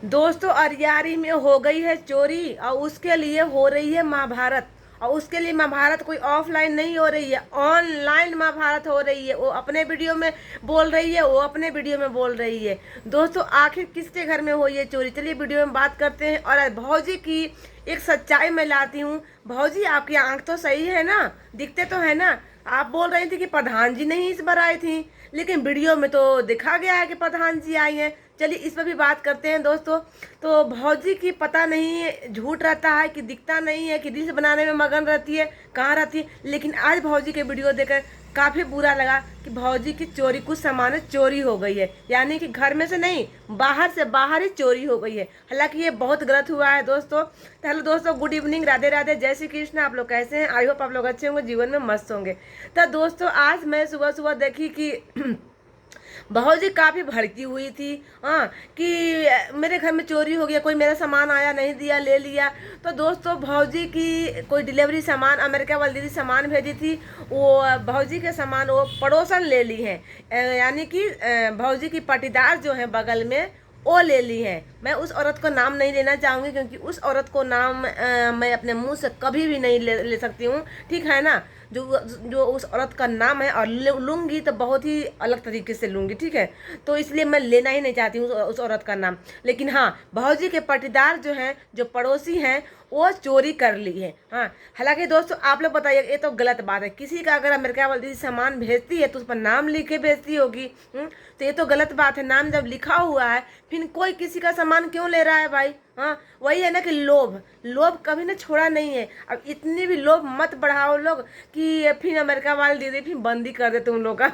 दोस्तों अरियारी में हो गई है चोरी और उसके लिए हो रही है महाभारत। और उसके लिए महाभारत कोई ऑफलाइन नहीं हो रही है, ऑनलाइन महाभारत हो रही है। वो अपने वीडियो में बोल रही है, वो अपने वीडियो में बोल रही है। दोस्तों आखिर किसके घर में हुई है चोरी, चलिए वीडियो में बात करते हैं। और भौजी की एक सच्चाई मैं लाती हूँ। भौजी आपकी आंख तो सही है ना, दिखते तो है ना। आप बोल रही थी कि प्रधान जी नहीं इस बार आई थी, लेकिन वीडियो में तो दिखा गया है कि प्रधान जी आई हैं। चलिए इस पर भी बात करते हैं दोस्तों। तो भौजी की पता नहीं झूठ रहता है कि दिखता नहीं है कि रील्स बनाने में मगन रहती है, कहाँ रहती है। लेकिन आज भौजी के वीडियो देखकर काफ़ी बुरा लगा कि भौजी की चोरी, कुछ सामान चोरी हो गई है। यानी कि घर में से नहीं, बाहर से बाहर ही चोरी हो गई है। हालांकि ये बहुत गलत हुआ है दोस्तों। तो हेलो दोस्तों, गुड इवनिंग, राधे राधे, जय श्री कृष्ण। आप लोग कैसे हैं? आई होप आप लोग अच्छे होंगे, जीवन में मस्त होंगे। तो दोस्तों आज मैं सुबह सुबह देखी कि भौजी काफी भड़की हुई थी। हाँ, कि मेरे घर में चोरी हो गया, कोई मेरा सामान आया नहीं, दिया ले लिया। तो दोस्तों भौजी की कोई डिलीवरी सामान, अमेरिका वाली दीदी सामान भेजी थी, वो भौजी के सामान वो पड़ोसन ले ली है। यानी कि भौजी की पाटीदार जो है बगल में, वो ले ली है। मैं उस औरत को नाम नहीं लेना चाहूँगी, क्योंकि उस औरत को नाम मैं अपने मुंह से कभी भी नहीं ले सकती हूँ, ठीक है ना। जो जो उस औरत का नाम है, और लूँगी तो बहुत ही अलग तरीके से लूँगी, ठीक है। तो इसलिए मैं लेना ही नहीं चाहती हूँ उस औरत का नाम। लेकिन हाँ, भौजी के पाटीदार जो हैं, जो पड़ोसी हैं, वो चोरी कर ली है। हाँ, हालांकि दोस्तों आप लोग बताइए, ये तो गलत बात है। किसी का अगर अमेरिका वाली सामान भेजती है तो उस पर नाम लिख के भेजती होगी। तो ये तो गलत बात है। नाम जब लिखा हुआ है, फिर कोई किसी का सामान क्यों ले रहा है भाई? हाँ, वही है ना कि लोभ, लोभ कभी ना छोड़ा नहीं है। अब इतनी भी लोभ मत बढ़ाओ लोग कि फिर अमेरिका वाली दीदी फिर बंदी कर दे तुम लोग का।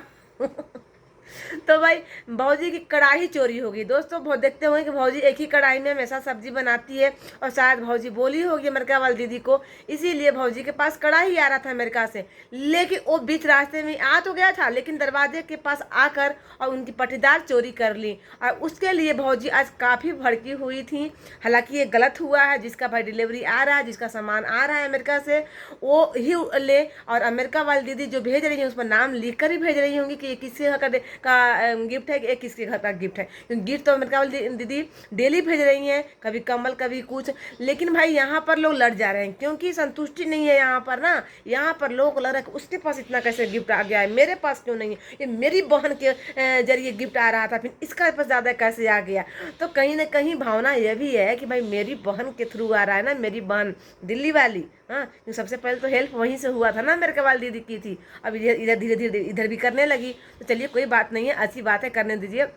तो भाई भौजी की कढ़ाई चोरी होगी। दोस्तों बहुत देखते होंगे कि भौजी एक ही कढ़ाई में हमेशा सब्जी बनाती है, और शायद भौजी बोली होगी अमेरिका वाली दीदी को, इसीलिए भौजी के पास कढ़ाई आ रहा था अमेरिका से। लेकिन वो बीच रास्ते में आ तो गया था, लेकिन दरवाजे के पास आकर और उनकी पटीदार चोरी कर ली। और उसके लिए भौजी आज काफ़ी भड़की हुई थी। हालांकि ये गलत हुआ है, जिसका भाई डिलीवरी आ रहा है, जिसका सामान आ रहा है अमेरिका से, वो ही ले। और अमेरिका वाली दीदी जो भेज रही है उस पर नाम लिख कर ही भेज रही होंगी कि ये किसके का गिफ्ट है, कि किसके घर का गिफ्ट है। क्योंकि गिफ्ट तो अमेरिका वाली दीदी डेली भेज रही हैं, कभी कम्बल कभी कुछ। लेकिन भाई यहाँ पर लोग लड़ जा रहे हैं, क्योंकि संतुष्टि नहीं है यहाँ पर ना। यहाँ पर लोग लड़ रहे हैं, उसके पास इतना कैसे गिफ्ट आ गया है, मेरे पास क्यों नहीं है? ये मेरी बहन के जरिए गिफ्ट आ रहा था, फिर इसका पास ज़्यादा कैसे आ गया? तो कहीं ना कहीं भावना ये भी है कि भाई मेरी बहन के थ्रू आ रहा है ना, मेरी बहन दिल्ली वाली। हाँ, सबसे पहले तो हेल्प वहीं से हुआ था ना, अमेरिका वाली दीदी की थी। अब इधर इधर धीरे धीरे इधर भी करने लगी। तो चलिए कोई बात नहीं है, अच्छी बात है, करने दीजिए।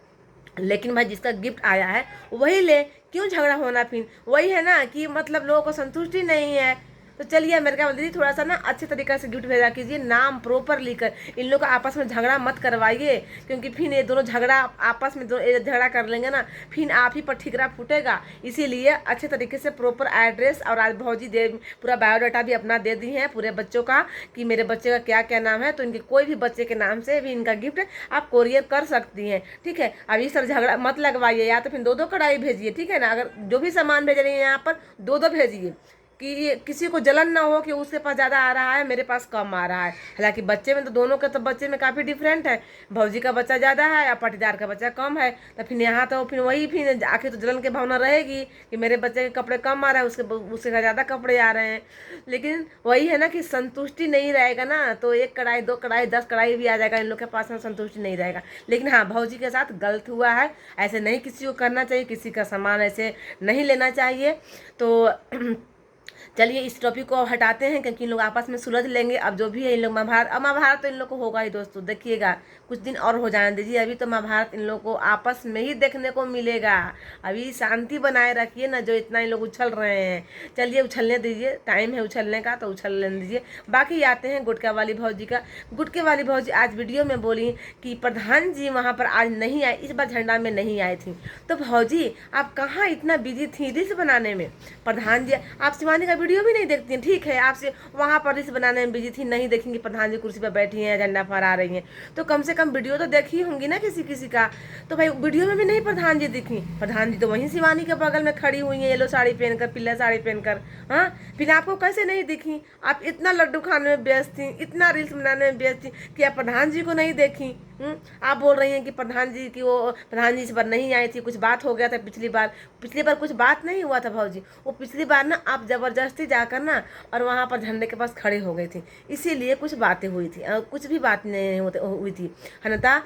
लेकिन भाई जिसका गिफ्ट आया है वही ले, क्यों झगड़ा होना? फिर वही है ना कि मतलब लोगों को संतुष्टि नहीं है। तो चलिए अमेरिका वाली दीदी थोड़ा सा ना अच्छे तरीके से गिफ्ट भेजा कीजिए, नाम प्रॉपर लिखकर। इन लोग का आपस में झगड़ा मत करवाइए, क्योंकि फिर ये दोनों झगड़ा आपस में झगड़ा कर लेंगे ना, फिर आप ही पर ठिकरा फूटेगा। इसीलिए अच्छे तरीके से प्रॉपर एड्रेस, और आज भौजी दे पूरा बायोडाटा भी अपना दे दी है पूरे बच्चों का, कि मेरे बच्चे का क्या क्या नाम है। तो इनके कोई भी बच्चे के नाम से भी इनका गिफ्ट आप कोरियर कर सकती हैं, ठीक है। अब इस तरह झगड़ा मत लगवाइए, या तो फिर दो दो कढ़ाई भेजिए, ठीक है ना। अगर जो भी सामान भेज रही है यहाँ पर, दो दो भेजिए, कि किसी को जलन ना हो कि उसके पास ज़्यादा आ रहा है, मेरे पास कम आ रहा है। हालांकि बच्चे में तो दोनों के, तो बच्चे में काफ़ी डिफरेंट है। भौजी का बच्चा ज़्यादा है और पाटीदार का बच्चा कम है। तो फिर यहाँ तो फिर वही, फिर आखिर तो जलन की भावना रहेगी कि मेरे बच्चे के कपड़े कम आ रहे हैं, उसके ज़्यादा कपड़े आ रहे हैं। लेकिन वही है ना कि संतुष्टि नहीं रहेगा ना, तो एक कढ़ाई, दो कढ़ाई, 10 कढ़ाई भी आ जाएगा, इन लोग के पास में संतुष्टि नहीं रहेगा। लेकिन हाँ, भौजी के साथ गलत हुआ है, ऐसे नहीं किसी को करना चाहिए, किसी का सामान ऐसे नहीं लेना चाहिए। तो चलिए इस टॉपिक को हटाते हैं, क्योंकि इन लोग आपस में सुलझ लेंगे। अब जो भी है इन लोग महाभारत, अब महाभारत तो इन लोग को होगा ही दोस्तों, देखिएगा कुछ दिन और हो जाने दीजिए। अभी तो महाभारत इन लोग को आपस में ही देखने को मिलेगा। अभी शांति बनाए रखिए ना, जो इतना इन लोग उछल रहे हैं। चलिए उछलने दीजिए, टाइम है उछलने का तो उछल लेने दीजिए। बाकी आते हैं गुटका वाली भौजी का। गुटके वाली भौजी आज वीडियो में बोली कि प्रधान जी वहाँ पर आज नहीं आए, इस बार झंडा में नहीं आए थी। तो भौजी आप कहाँ इतना बिजी थी रील्स बनाने में? प्रधान जी, आप शिवानी का वीडियो भी नहीं देखती हैं, ठीक है, आपसे वहाँ पर रील्स बनाने में बिजी थी, नहीं देखेंगी प्रधान जी कुर्सी पर बैठी हैं, झंडा फहरा रही हैं। तो कम से कम वीडियो तो देखी होंगी ना किसी किसी का। तो भाई वीडियो में भी नहीं प्रधान जी दिखी। प्रधान जी तो वहीं शिवानी के बगल में खड़ी हुई हैं, येलो साड़ी पहनकर, पीला साड़ी पहनकर। हाँ, फिर आपको कैसे नहीं दिखी? आप इतना लड्डू खाने में व्यस्त थी, इतना रील्स बनाने में व्यस्त थी कि आप प्रधान जी को नहीं देखी। आप बोल रही हैं कि प्रधान जी की वो प्रधान जी इस बार नहीं आई थी, कुछ बात हो गया था पिछली बार कुछ बात नहीं हुआ था भाजी। वो पिछली बार ना आप जबरदस्ती जाकर ना और वहाँ पर झंडे के पास खड़े हो गई थी, इसीलिए कुछ बातें हुई थी, कुछ भी बात नहीं हुई थी। अन्यथा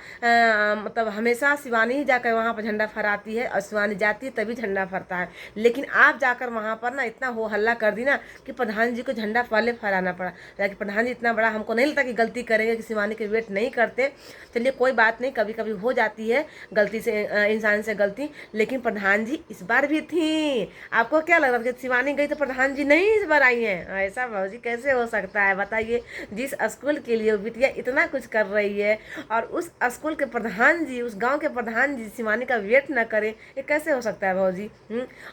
मतलब हमेशा शिवानी ही जाकर वहाँ पर झंडा फहराती है और शिवानी जाती है तभी झंडा फहरता है। लेकिन आप जाकर वहाँ पर ना इतना हो हल्ला कर दी ना कि प्रधान जी को झंडा पहले फहराना पड़ा। हालांकि प्रधान जी इतना बड़ा हमको नहीं लगता कि गलती करेंगे कि शिवानी के वेट नहीं करते। चलिए कोई बात नहीं, कभी कभी हो जाती है गलती से इंसान से गलती। लेकिन प्रधान जी इस बार भी थी। आपको क्या लग रहा था कि शिवानी गई तो प्रधान जी नहीं इस बार आई हैं? ऐसा भाजी कैसे हो सकता है बताइए? जिस स्कूल के लिए बिटिया इतना कुछ कर रही है और उस स्कूल के प्रधान जी, उस गांव के प्रधान जी शिवानी का वेट न करें, ये कैसे हो सकता है भाजी?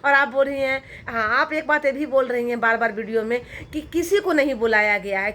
और आप बोल रही हैं, हाँ आप एक बात ये भी बोल रही हैं बार बार वीडियो में कि किसी को नहीं बुलाया गया है,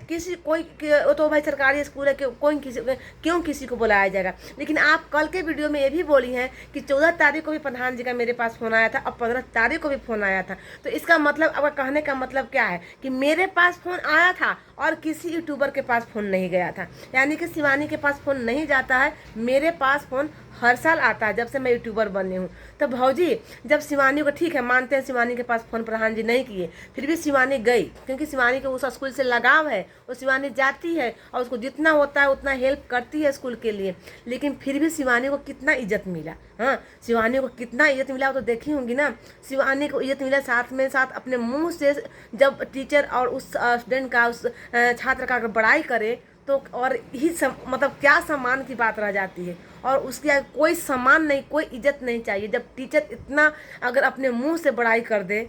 तो भाई सरकारी स्कूल है, क्यों किसी को बुलाया जाएगा? लेकिन आप कल के वीडियो में ये भी बोली हैं कि 14 तारीख को भी प्रधान जी का मेरे पास फोन आया था और 15 तारीख को भी फोन आया था। तो इसका मतलब, अब कहने का मतलब क्या है कि मेरे पास फोन आया था और किसी यूट्यूबर के पास फोन नहीं गया था। यानी कि शिवानी के पास फोन नहीं जाता है, मेरे पास फोन हर साल आता है जब से मैं यूट्यूबर बनी हूँ। तो भौजी जब शिवानी को, ठीक है मानते हैं शिवानी के पास फोन प्रधान जी नहीं किए, फिर भी शिवानी गई क्योंकि शिवानी को उस स्कूल से लगाव है, वो शिवानी जाती है और उसको जितना होता है उतना हेल्प करती है स्कूल के लिए। लेकिन फिर भी शिवानी को कितना इज्जत मिला, हाँ शिवानी को कितना इज्जत मिला वो तो देखी होंगी ना। शिवानी को इज्जत मिला, साथ में साथ अपने मुंह से जब टीचर और उस स्टूडेंट का, उस छात्र का अगर बड़ाई करे तो और ही मतलब क्या सम्मान की बात रह जाती है। और उसके आगे कोई सम्मान नहीं, कोई इज्जत नहीं चाहिए। जब टीचर इतना अगर अपने मुंह से बड़ाई कर दे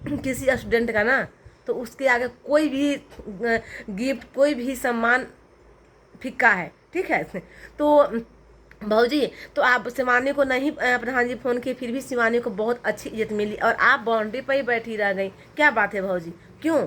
किसी स्टूडेंट का ना, तो उसके आगे कोई भी गिफ्ट, कोई भी सम्मान फीका है, ठीक है। तो भाजी तो आप शिवानी को नहीं प्रधान जी फोन किए, फिर भी शिवानी को बहुत अच्छी इज्जत मिली और आप बाउंड्री पर ही बैठी रह गई। क्या बात है भाजी? क्यों?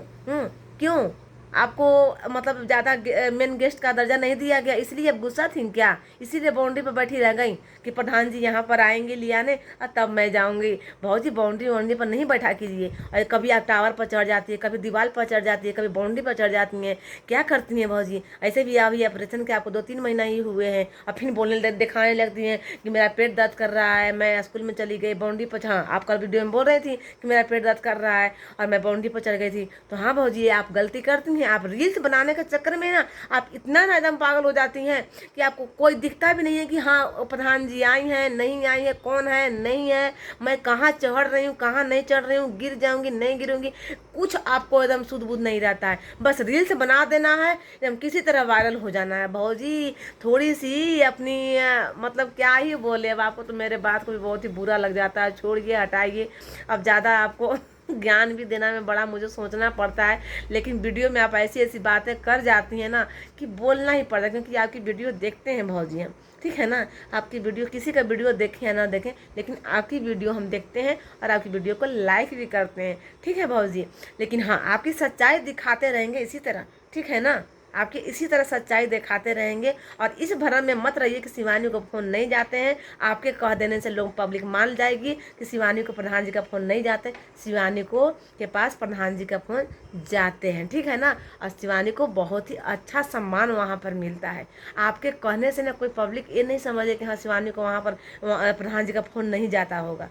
क्यों आपको मतलब ज़्यादा मेन गेस्ट का दर्जा नहीं दिया गया, इसलिए अब गुस्सा थी क्या? इसीलिए बाउंड्री पर बैठी रह गई कि प्रधान जी यहाँ पर आएंगे लियाने और तब मैं जाऊँगी। भाजी बाउंड्री पर नहीं बैठा कीजिए। और कभी आप टावर पर चढ़ जाती है, कभी दीवार पर चढ़ जाती है, कभी बाउंड्री पर चढ़ जाती हैं। क्या करती हैं भाजी? ऐसे भी अभी ऑपरेशन के आपको 2-3 महीना ही हुए हैं और फिर बोलने दिखाने लगती हैं कि मेरा पेट दर्द कर रहा है, मैं स्कूल में चली गई बाउंड्री पर। हाँ आप कल वीडियो में बोल रही थी कि मेरा पेट दर्द कर रहा है और मैं बाउंड्री पर चढ़ गई थी। तो हाँ भाजी आप गलती करती हैं। आप रील्स बनाने के चक्कर में ना आप इतना ना एकदम पागल हो जाती हैं कि आपको कोई दिखता भी नहीं है कि हाँ प्रधान जी आई हैं नहीं आई है, कौन है नहीं है, मैं कहाँ चढ़ रही हूँ कहाँ नहीं चढ़ रही हूँ, गिर जाऊंगी नहीं गिरूंगी, कुछ आपको एकदम सुध बुध नहीं रहता है। बस रील्स बना देना है, एकदम किसी तरह वायरल हो जाना है। भौजी थोड़ी सी अपनी मतलब क्या ही बोले, अब आपको तो मेरे बात को भी बहुत ही बुरा लग जाता है। छोड़िए हटाइए, अब ज़्यादा आपको ज्ञान भी देना में बड़ा मुझे सोचना पड़ता है। लेकिन वीडियो में आप ऐसी ऐसी बातें कर जाती हैं ना कि बोलना ही पड़ता है, क्योंकि आपकी वीडियो देखते हैं भौजी हम, ठीक है ना। आपकी वीडियो, किसी का वीडियो देखें या ना देखें, लेकिन आपकी वीडियो हम देखते हैं और आपकी वीडियो को लाइक भी करते हैं, ठीक है भौजी। लेकिन हाँ आपकी सच्चाई दिखाते रहेंगे इसी तरह, ठीक है ना। आपके इसी तरह सच्चाई दिखाते रहेंगे और इस भरम में मत रहिए कि शिवानी को फ़ोन नहीं जाते हैं। आपके कह देने से लोग पब्लिक मान जाएगी कि शिवानी को प्रधान जी का फ़ोन नहीं जाते। शिवानी को के पास प्रधान जी का फ़ोन जाते हैं, ठीक है ना। और शिवानी को बहुत ही अच्छा सम्मान वहाँ पर मिलता है। आपके कहने से ना कोई पब्लिक ये नहीं समझे कि हाँ शिवानी को वहाँ पर प्रधान जी का फ़ोन नहीं जाता होगा।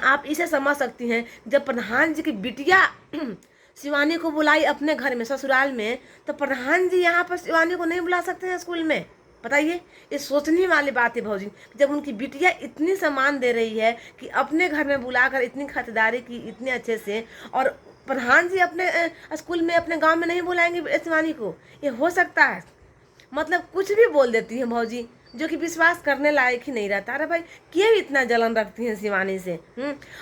आप इसे समझ सकती हैं, जब प्रधान जी की बिटिया शिवानी को बुलाई अपने घर में ससुराल में, तो प्रधान जी यहाँ पर शिवानी को नहीं बुला सकते हैं स्कूल में? बताइए, ये सोचने वाली बात है भौजी। जब उनकी बिटिया इतनी सम्मान दे रही है कि अपने घर में बुलाकर इतनी खातिरदारी की इतने अच्छे से, और प्रधान जी अपने स्कूल में अपने गांव में नहीं बुलाएंगे शिवानी को? ये हो सकता है? मतलब कुछ भी बोल देती हैं भौजी, जो कि विश्वास करने लायक ही नहीं रहता। अरे भाई क्यों इतना जलन रखती हैं शिवानी से?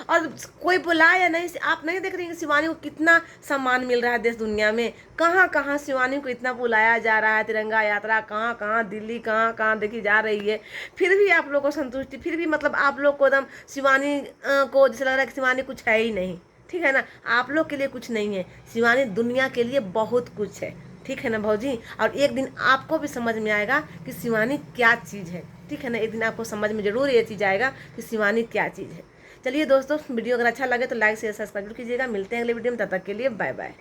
और कोई बुलाए या नहीं, आप नहीं देख रही हैं कि शिवानी को कितना सम्मान मिल रहा है देश दुनिया में? कहाँ कहाँ शिवानी को इतना बुलाया जा रहा है, तिरंगा यात्रा कहाँ कहाँ, दिल्ली कहाँ कहाँ देखी जा रही है। फिर भी आप लोग को संतुष्टि, फिर भी मतलब आप लोग को एकदम शिवानी को जैसे लग रहा है कि शिवानी कुछ है ही नहीं, ठीक है ना। आप लोग के लिए कुछ नहीं है, शिवानी दुनिया के लिए बहुत कुछ है, ठीक है ना भौजी। और एक दिन आपको भी समझ में आएगा कि शिवानी क्या चीज़ है, ठीक है ना। एक दिन आपको समझ में जरूर ये चीज़ आएगा कि शिवानी क्या चीज़ है। चलिए दोस्तों, वीडियो अगर अच्छा लगे तो लाइक शेयर सब्सक्राइब कीजिएगा। मिलते हैं अगले वीडियो में, तब तक के लिए बाय बाय।